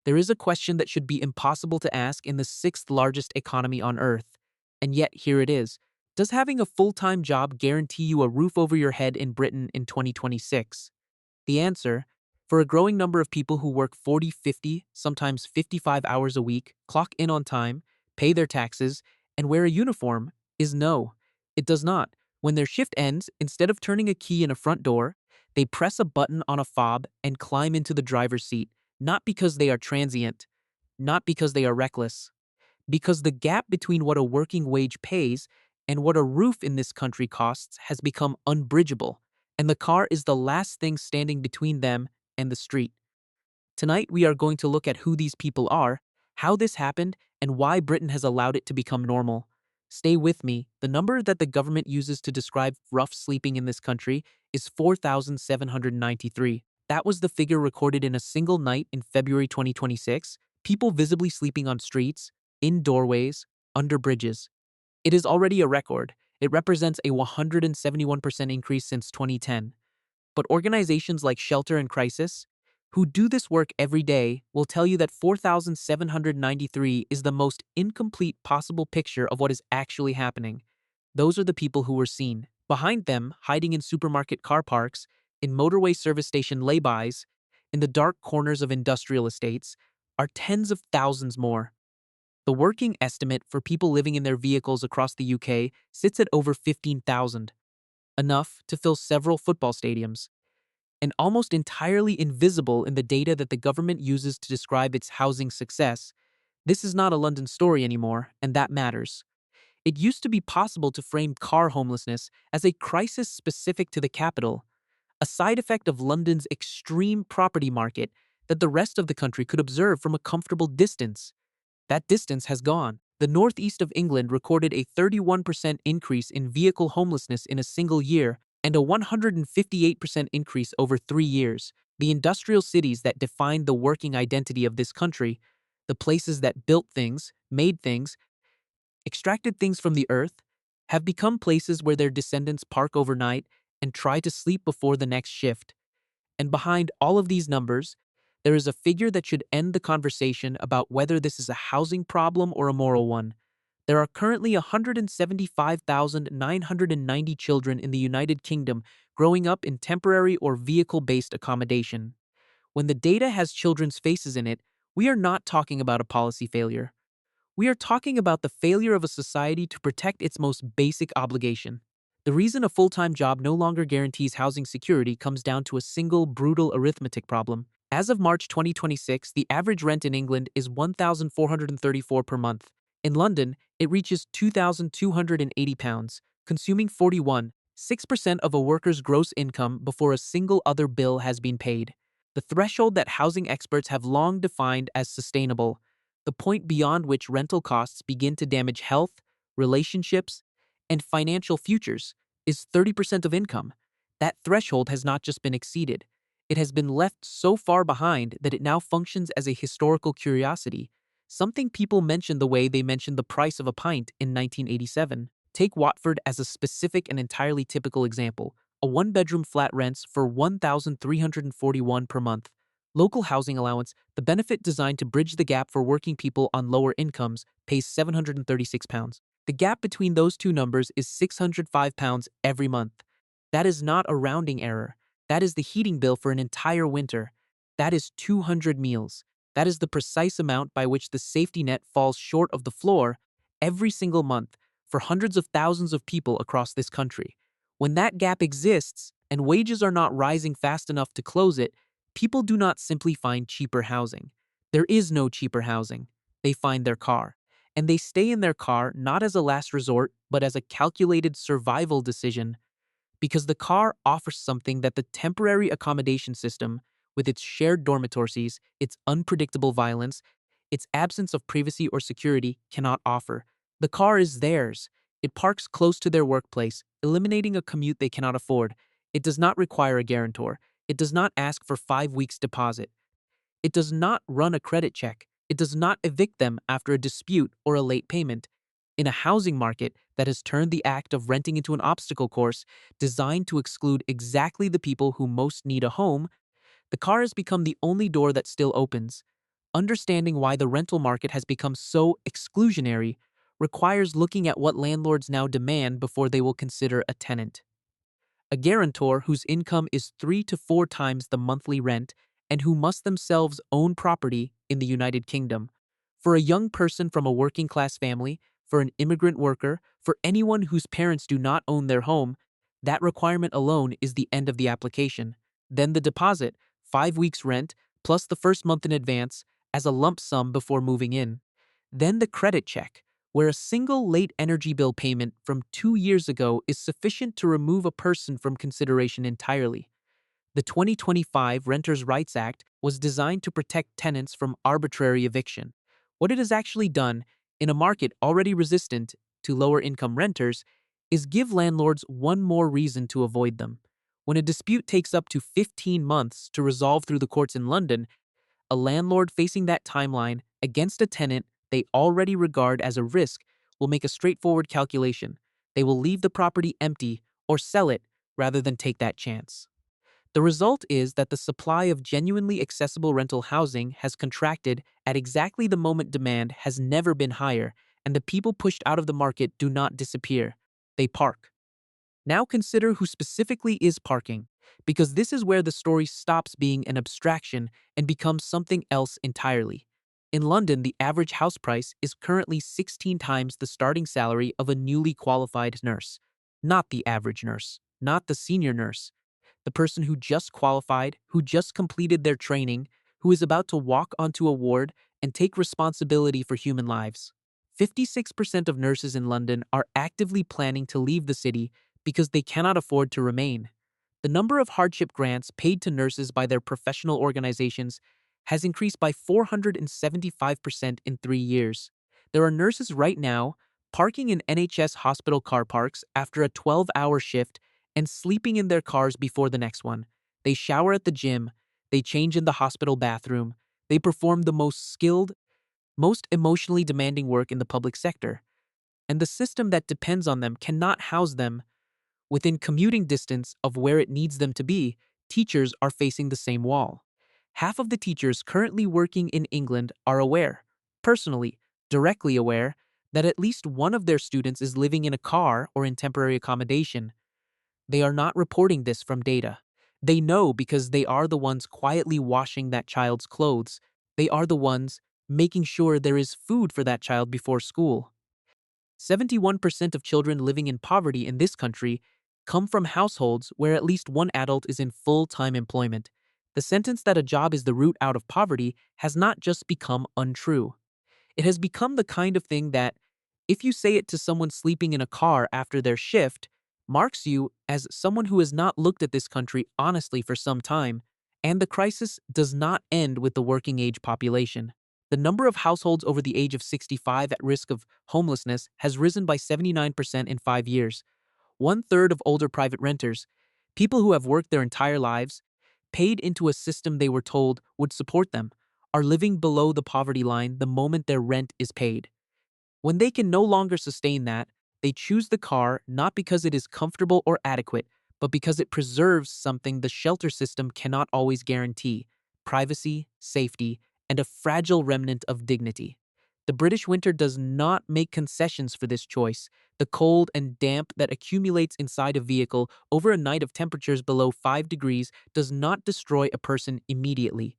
There is a question that should be impossible to ask in the sixth largest economy on Earth. And yet, here it is. Does having a full-time job guarantee you a roof over your head in Britain in 2026? The answer, for a growing number of people who work 40, 50, sometimes 55 hours a week, clock in on time, pay their taxes, and wear a uniform, is no. It does not. When their shift ends, instead of turning a key in a front door, they press a button on a fob and climb into the driver's seat, not because they are transient, not because they are reckless, because the gap between what a working wage pays and what a roof in this country costs has become unbridgeable, and the car is the last thing standing between them and the street. Tonight, we are going to look at who these people are, how this happened, and why Britain has allowed it to become normal. Stay with me. The number that the government uses to describe rough sleeping in this country is 4,793. That was the figure recorded in a single night in February 2026, people visibly sleeping on streets, in doorways, under bridges. It is already a record. It represents a 171% increase since 2010. But organizations like Shelter in Crisis, who do this work every day, will tell you that 4,793 is the most incomplete possible picture of what is actually happening. Those are the people who were seen. Behind them, hiding in supermarket car parks, in motorway service station laybys, in the dark corners of industrial estates, are tens of thousands more. The working estimate for people living in their vehicles across the UK sits at over 15,000, enough to fill several football stadiums, and almost entirely invisible in the data that the government uses to describe its housing success. This is not a London story anymore, and that matters. It used to be possible to frame car homelessness as a crisis specific to the capital, a side effect of London's extreme property market that the rest of the country could observe from a comfortable distance. That distance has gone. The northeast of England recorded a 31% increase in vehicle homelessness in a single year and a 158% increase over 3 years. The industrial cities that defined the working identity of this country, the places that built things, made things, extracted things from the earth, have become places where their descendants park overnight and try to sleep before the next shift. And behind all of these numbers, there is a figure that should end the conversation about whether this is a housing problem or a moral one. There are currently 175,990 children in the United Kingdom growing up in temporary or vehicle-based accommodation. When the data has children's faces in it, we are not talking about a policy failure. We are talking about the failure of a society to protect its most basic obligation. The reason a full-time job no longer guarantees housing security comes down to a single brutal arithmetic problem. As of March 2026, the average rent in England is £1,434 per month. In London, it reaches £2,280, consuming 41.6% of a worker's gross income before a single other bill has been paid. The threshold that housing experts have long defined as sustainable, the point beyond which rental costs begin to damage health, relationships, and financial futures, is 30% of income. That threshold has not just been exceeded. It has been left so far behind that it now functions as a historical curiosity, something people mention the way they mentioned the price of a pint in 1987. Take Watford as a specific and entirely typical example. A one-bedroom flat rents for £1,341 per month. Local housing allowance, the benefit designed to bridge the gap for working people on lower incomes, pays £736. The gap between those two numbers is £605 every month. That is not a rounding error. That is the heating bill for an entire winter. That is 200 meals. That is the precise amount by which the safety net falls short of the floor every single month for hundreds of thousands of people across this country. When that gap exists and wages are not rising fast enough to close it, people do not simply find cheaper housing. There is no cheaper housing. They find their car. And they stay in their car not as a last resort, but as a calculated survival decision, because the car offers something that the temporary accommodation system, with its shared dormitories, its unpredictable violence, its absence of privacy or security, cannot offer. The car is theirs. It parks close to their workplace, eliminating a commute they cannot afford. It does not require a guarantor. It does not ask for 5 weeks' deposit. It does not run a credit check. It does not evict them after a dispute or a late payment. In a housing market that has turned the act of renting into an obstacle course designed to exclude exactly the people who most need a home, the car has become the only door that still opens. understanding why the rental market has become so exclusionary requires looking at what landlords now demand before they will consider a tenant. A guarantor whose income is 3 to 4 times the monthly rent and who must themselves own property in the United Kingdom. For a young person from a working class family, for an immigrant worker, for anyone whose parents do not own their home, that requirement alone is the end of the application. Then the deposit, 5 weeks' rent, plus the first month in advance, as a lump sum before moving in. Then the credit check, where a single late energy bill payment from 2 years ago is sufficient to remove a person from consideration entirely. The 2025 Renters' Rights Act was designed to protect tenants from arbitrary eviction. What it has actually done, in a market already resistant to lower income renters, is give landlords one more reason to avoid them. When a dispute takes up to 15 months to resolve through the courts in London, a landlord facing that timeline against a tenant they already regard as a risk will make a straightforward calculation. They will leave the property empty or sell it rather than take that chance. The result is that the supply of genuinely accessible rental housing has contracted at exactly the moment demand has never been higher, and the people pushed out of the market do not disappear. They park. Now consider who specifically is parking, because this is where the story stops being an abstraction and becomes something else entirely. In London, the average house price is currently 16 times the starting salary of a newly qualified nurse. Not the average nurse, not the senior nurse, the person who just qualified, who just completed their training, who is about to walk onto a ward and take responsibility for human lives. 56% of nurses in London are actively planning to leave the city because they cannot afford to remain. The number of hardship grants paid to nurses by their professional organizations has increased by 475% in 3 years. There are nurses right now parking in NHS hospital car parks after a 12-hour shift and sleeping in their cars before the next one. They shower at the gym, they change in the hospital bathroom, they perform the most skilled, most emotionally demanding work in the public sector. And the system that depends on them cannot house them within commuting distance of where it needs them to be. Teachers are facing the same wall. Half of the teachers currently working in England are aware, personally, directly aware, that at least one of their students is living in a car or in temporary accommodation. They are not reporting this from data. They know because they are the ones quietly washing that child's clothes. They are the ones making sure there is food for that child before school. 71% of children living in poverty in this country come from households where at least one adult is in full-time employment. The sentence that a job is the route out of poverty has not just become untrue. It has become the kind of thing that, if you say it to someone sleeping in a car after their shift, marks you as someone who has not looked at this country honestly for some time, and the crisis does not end with the working age population. The number of households over the age of 65 at risk of homelessness has risen by 79% in 5 years. One-third of older private renters, people who have worked their entire lives, paid into a system they were told would support them, are living below the poverty line the moment their rent is paid. When they can no longer sustain that, they choose the car not because it is comfortable or adequate, but because it preserves something the shelter system cannot always guarantee: privacy, safety, and a fragile remnant of dignity. The British winter does not make concessions for this choice. The cold and damp that accumulates inside a vehicle over a night of temperatures below 5 degrees does not destroy a person immediately.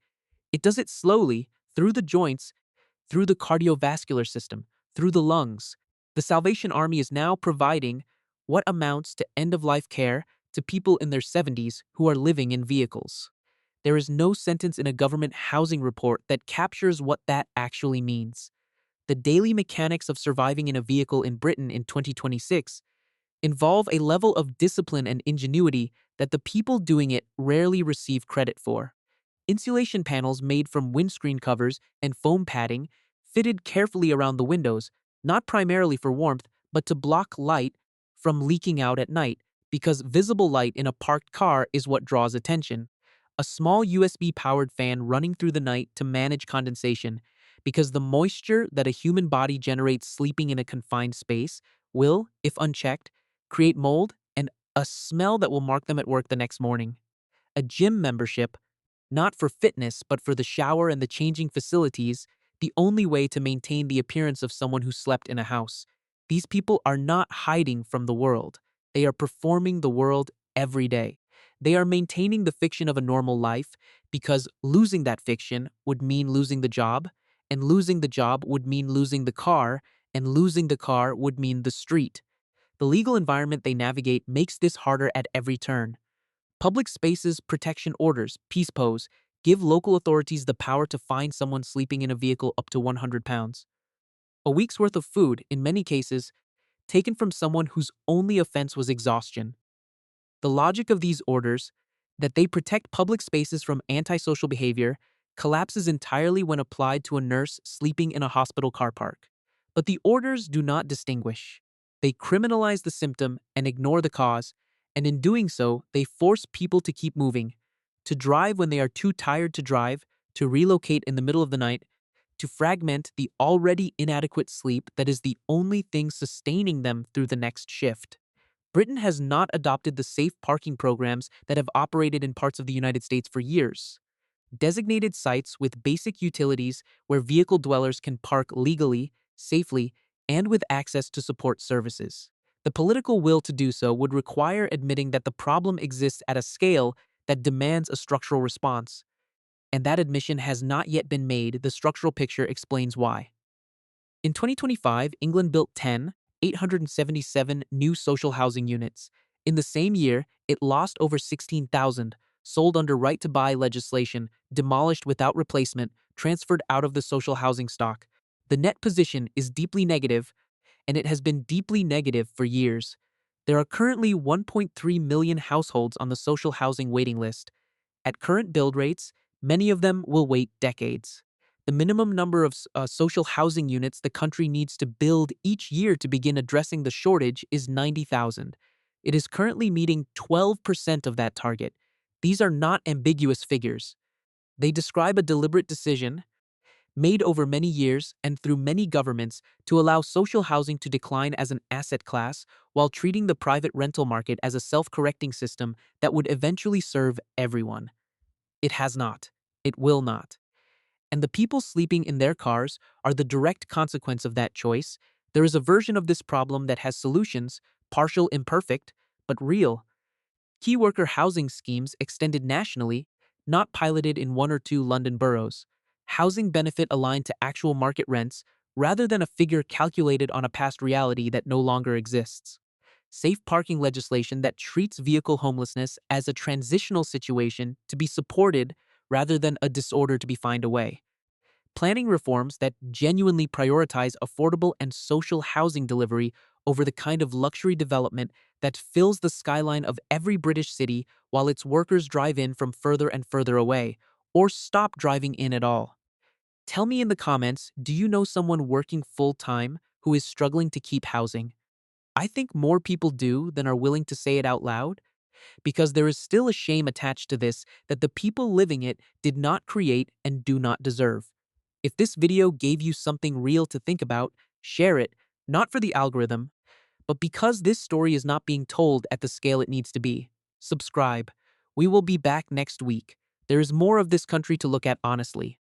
It does it slowly, through the joints, through the cardiovascular system, through the lungs. The Salvation Army is now providing what amounts to end-of-life care to people in their 70s who are living in vehicles. There is no sentence in a government housing report that captures what that actually means. The daily mechanics of surviving in a vehicle in Britain in 2026 involve a level of discipline and ingenuity that the people doing it rarely receive credit for. Insulation panels made from windscreen covers and foam padding fitted carefully around the windows, not primarily for warmth, but to block light from leaking out at night, because visible light in a parked car is what draws attention. A small USB-powered fan running through the night to manage condensation, because the moisture that a human body generates sleeping in a confined space will, if unchecked, create mold and a smell that will mark them at work the next morning. A gym membership not for fitness, but for the shower and the changing facilities, the only way to maintain the appearance of someone who slept in a house. These people are not hiding from the world. They are performing the world every day. They are maintaining the fiction of a normal life because losing that fiction would mean losing the job, and losing the job would mean losing the car, and losing the car would mean the street. The legal environment they navigate makes this harder at every turn. Public spaces protection orders, PSPOs, give local authorities the power to fine someone sleeping in a vehicle up to 100 pounds. A week's worth of food, in many cases, taken from someone whose only offense was exhaustion. The logic of these orders, that they protect public spaces from antisocial behavior, collapses entirely when applied to a nurse sleeping in a hospital car park. But the orders do not distinguish. They criminalize the symptom and ignore the cause, and in doing so, they force people to keep moving, to drive when they are too tired to drive, to relocate in the middle of the night, to fragment the already inadequate sleep that is the only thing sustaining them through the next shift. Britain has not adopted the safe parking programs that have operated in parts of the United States for years. Designated sites with basic utilities where vehicle dwellers can park legally, safely, and with access to support services. The political will to do so would require admitting that the problem exists at a scale that demands a structural response. And that admission has not yet been made. The structural picture explains why. In 2025, England built 877 new social housing units. In the same year, it lost over 16,000, sold under right-to-buy legislation, demolished without replacement, transferred out of the social housing stock. The net position is deeply negative, and it has been deeply negative for years. There are currently 1.3 million households on the social housing waiting list. At current build rates, many of them will wait decades. The minimum number of social housing units the country needs to build each year to begin addressing the shortage is 90,000. It is currently meeting 12% of that target. These are not ambiguous figures. They describe a deliberate decision made over many years and through many governments to allow social housing to decline as an asset class while treating the private rental market as a self-correcting system that would eventually serve everyone. It has not. It will not. And the people sleeping in their cars are the direct consequence of that choice. There is a version of this problem that has solutions, partial, imperfect, but real. Key worker housing schemes extended nationally, not piloted in one or two London boroughs. Housing benefit aligned to actual market rents rather than a figure calculated on a past reality that no longer exists. Safe parking legislation that treats vehicle homelessness as a transitional situation to be supported rather than a disorder to be fined away. Planning reforms that genuinely prioritize affordable and social housing delivery over the kind of luxury development that fills the skyline of every British city while its workers drive in from further and further away, or stop driving in at all. Tell me in the comments, do you know someone working full-time who is struggling to keep housing? I think more people do than are willing to say it out loud, because there is still a shame attached to this that the people living it did not create and do not deserve. If this video gave you something real to think about, share it, not for the algorithm, but because this story is not being told at the scale it needs to be. Subscribe. We will be back next week. There is more of this country to look at honestly.